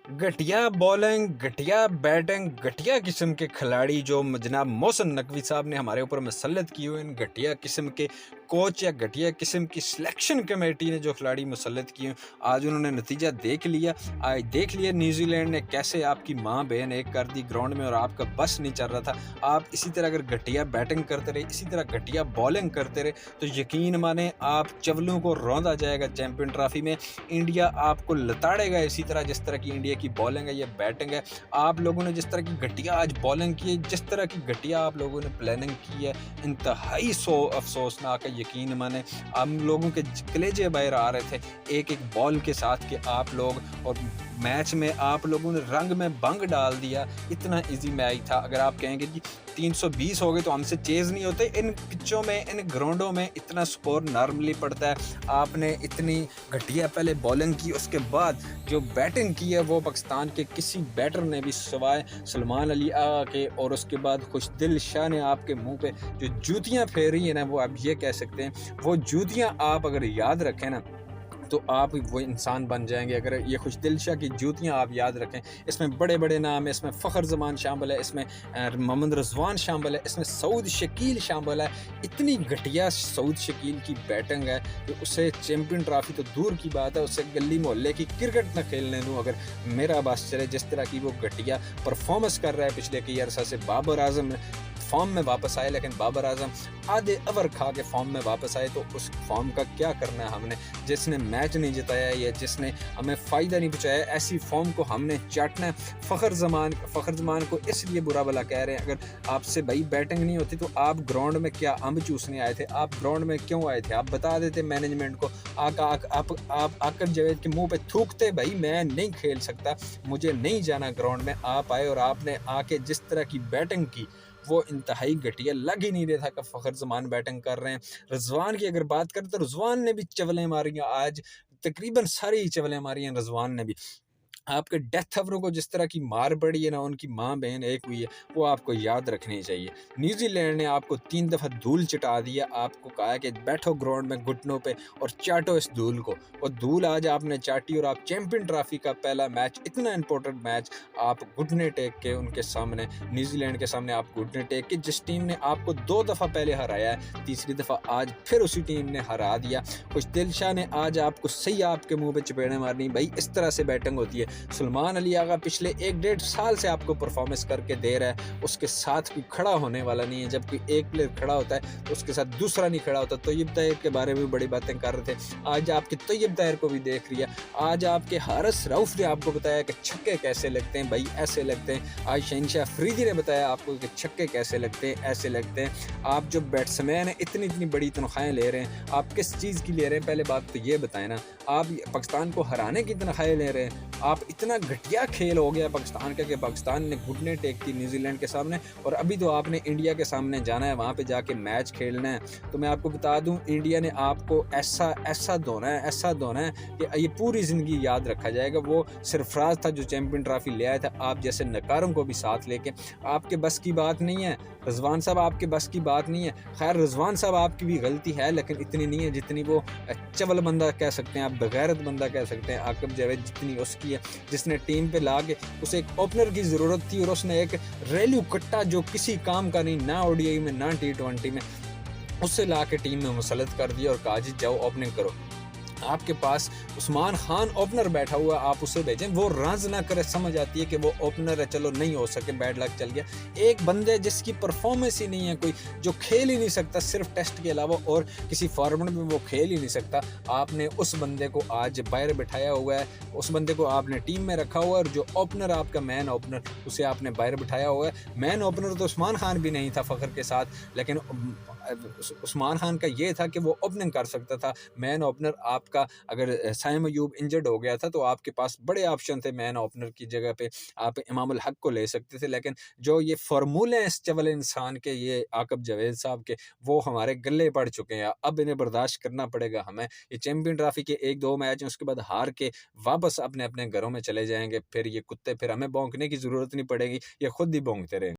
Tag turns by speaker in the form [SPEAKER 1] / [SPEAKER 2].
[SPEAKER 1] घटिया बॉलिंग, घटिया बैटिंग, घटिया किस्म के खिलाड़ी जो जनाब मोहसिन नकवी साहब ने हमारे ऊपर मुसल्लत किए हुए, इन घटिया किस्म के कोच या घटिया किस्म की सिलेक्शन कमेटी ने जो खिलाड़ी मुसल्लत किए, आज उन्होंने नतीजा देख लिया। आज देख लिया न्यूजीलैंड ने कैसे आपकी माँ बहन एक कर दी ग्राउंड में और आपका बस नहीं चल रहा था। आप इसी तरह अगर घटिया बैटिंग करते रहे, इसी तरह घटिया बॉलिंग करते रहे, तो यकीन माने आप चवलों को रौंदा जाएगा चैंपियन ट्रॉफी में। इंडिया आपको लताड़ेगा इसी तरह जिस तरह की इंडिया की बॉलिंग है या बैटिंग है। आप लोगों ने जिस तरह की घटिया आज बॉलिंग की है, जिस तरह की घटिया आप लोगों ने प्लानिंग की है, इंतहाई अफसोसनाक है। यकीन माने हम लोगों के कलेजे बाहर आ रहे थे एक एक बॉल के साथ कि आप लोग, और मैच में आप लोगों ने रंग में भंग डाल दिया। इतना इजी मैच था। अगर आप कहेंगे कि 320 हो गए तो हमसे चेज़ नहीं होते, इन पिचों में, इन ग्राउंडों में इतना स्कोर नॉर्मली पड़ता है। आपने इतनी घटिया पहले बॉलिंग की, उसके बाद जो बैटिंग की है वो पाकिस्तान के किसी बैटर ने भी सिवाय सलमान अली आगा के, और उसके बाद खुशदिल शाह ने आपके मुंह पे जो जूतियां फेरी हैं ना, वो आप ये कह सकते हैं वो जूतियां आप अगर याद रखें ना तो आप वो इंसान बन जाएंगे। अगर ये खुशदिल शाह की जूतियाँ आप याद रखें, इसमें बड़े बड़े नाम है, इसमें फ़खर ज़मान शामिल है, इसमें मोहम्मद रिजवान शामिल है, इसमें सऊद शकील शामिल है। इतनी घटिया सऊद शकील की बैटिंग है कि उसे चैंपियन ट्रॉफी तो दूर की बात है, उसे गली मोहल्ले की क्रिकेट न खेलने दूँ अगर मेरा बस चले। जिस तरह की वो घटिया परफॉर्मेंस कर रहा है पिछले कई अरसा से। बाबर आजम फॉर्म में वापस आए, लेकिन बाबर आजम आधे ओवर खा के फॉर्म में वापस आए, तो उस फॉर्म का क्या करना है हमने? जिसने मैच नहीं जिताया या जिसने हमें फ़ायदा नहीं पहुँचाया, ऐसी फॉर्म को हमने चाटना है। फ़खर ज़मान को इसलिए बुरा भला कह रहे हैं। अगर आपसे भाई बैटिंग नहीं होती तो आप ग्राउंड में क्या अम्ब चूसने आए थे? आप ग्राउंड में क्यों आए थे? आप बता देते मैनेजमेंट को। आप आकर जावेद के मुंह पे थूकते, भाई मैं नहीं खेल सकता, मुझे नहीं जाना ग्राउंड में। आप आए और आपने आके जिस तरह की बैटिंग की, वो इंतहाई घटिया। लग ही नहीं रहा था कि फ़खर ज़मान बैटिंग कर रहे हैं। रिजवान की अगर बात करें तो रिजवान ने भी चवलें मारी हैं आज, तकरीबन सारी ही चवलें मारी हैं रिजवान ने भी। आपके डेथ ओवरों को जिस तरह की मार पड़ी है ना, उनकी माँ बहन एक हुई है, वो आपको याद रखनी चाहिए। न्यूजीलैंड ने आपको 3 दफ़ा धूल चटा दिया। आपको कहा है कि बैठो ग्राउंड में घुटनों पे और चाटो इस धूल को, और धूल आज आपने चाटी और आप चैंपियन ट्रॉफी का पहला मैच, इतना इंपॉर्टेंट मैच, आप घुटने टेक के उनके सामने, न्यूजीलैंड के सामने आप घुटने टेक के, जिस टीम ने आपको 2 दफ़ा पहले हराया है, तीसरी दफ़ा आज फिर उसी टीम ने हरा दिया। खुशदिल शाह ने आज आपको सही आपके मुंह पे चपेड़े मारनी, भाई इस तरह से बैटिंग होती है। सलमान अली आगा पिछले 1 डेढ़ साल से आपको परफॉर्मेंस करके दे रहा है, उसके साथ कोई खड़ा होने वाला नहीं है। जब कोई एक प्लेयर खड़ा होता है तो उसके साथ दूसरा नहीं खड़ा होता। तैयब ताहिर के बारे में बड़ी बातें कर रहे थे, आज आपके तैयब ताहिर को भी देख लिया। आज आपके हारिस रऊफ ने आपको बताया कि छक्के कैसे लगते हैं, भाई ऐसे लगते हैं। आज शहनशाह अफरीदी ने बताया आपको कि छक्के कैसे लगते हैं, ऐसे लगते हैं। आप जो बैट्समैन हैं इतनी इतनी बड़ी तनख्वाहें ले रहे हैं, आप किस चीज़ की ले रहे हैं? पहले बात तो ये बताएं ना। आप पाकिस्तान को हराने की तनख्वाहें ले रहे हैं? आप इतना घटिया खेल हो गया पाकिस्तान का कि पाकिस्तान ने घुटने टेक की न्यूजीलैंड के सामने, और अभी तो आपने इंडिया के सामने जाना है, वहाँ पे जाके मैच खेलना है। तो मैं आपको बता दूं, इंडिया ने आपको ऐसा ऐसा धोना है, ऐसा धोना है कि ये पूरी ज़िंदगी याद रखा जाएगा। वो सरफराज था जो चैंपियन ट्रॉफी ले आया था, आप जैसे नकारों को भी साथ लेके। आपके बस की बात नहीं है रिजवान साहब, आपके बस की बात नहीं है। खैर रिजवान साहब आपकी भी गलती है, लेकिन इतनी नहीं है जितनी वो चवल बंदा कह सकते हैं, आप बगैरत बंदा कह सकते हैं आकिब जावेद, जितनी उसकी है। जिसने टीम पे ला के, उसे एक ओपनर की ज़रूरत थी और उसने एक रेलू कट्टा जो किसी काम का नहीं, ना ओडीआई में ना टी20 में, उससे ला के टीम में मुसल्लत कर दिया और कहा जी जाओ ओपनिंग करो। आपके पास उस्मान खान ओपनर बैठा हुआ, आप उसे भेजें, वो रन्स ना करे। समझ आती है कि वो ओपनर है, चलो नहीं हो सके, बैड लक चल गया। एक बंदे जिसकी परफॉर्मेंस ही नहीं है, कोई जो खेल ही नहीं सकता सिर्फ टेस्ट के अलावा, और किसी फॉर्मेट में वो खेल ही नहीं सकता, आपने उस बंदे को आज बाहर बिठाया हुआ है। उस बंदे को आपने टीम में रखा हुआ है, और जो ओपनर आपका मैन ओपनर, उसे आपने बाहर बिठाया हुआ है। मैन ओपनर तो उस्मान खान भी नहीं था फ़खर के साथ, लेकिन उस्मान खान का ये था कि वो ओपनिंग कर सकता था। मैन ओपनर आपका, अगर साइम अयूब इंजर्ड हो गया था तो आपके पास बड़े ऑप्शन थे मैन ओपनर की जगह पे, आप इमाम उल हक को ले सकते थे। लेकिन जो ये फार्मूले हैं इस चवल इंसान के, ये आकिब जावेद साहब के, वो हमारे गले पड़ चुके हैं। अब इन्हें बर्दाश्त करना पड़ेगा हमें। ये चैंपियन ट्रॉफी के 1-2 मैच हैं, उसके बाद हार के वापस अपने अपने घरों में चले जाएंगे। फिर ये कुत्ते, फिर हमें भौंकने की ज़रूरत नहीं पड़ेगी, ये खुद ही भौंकते रहेंगे।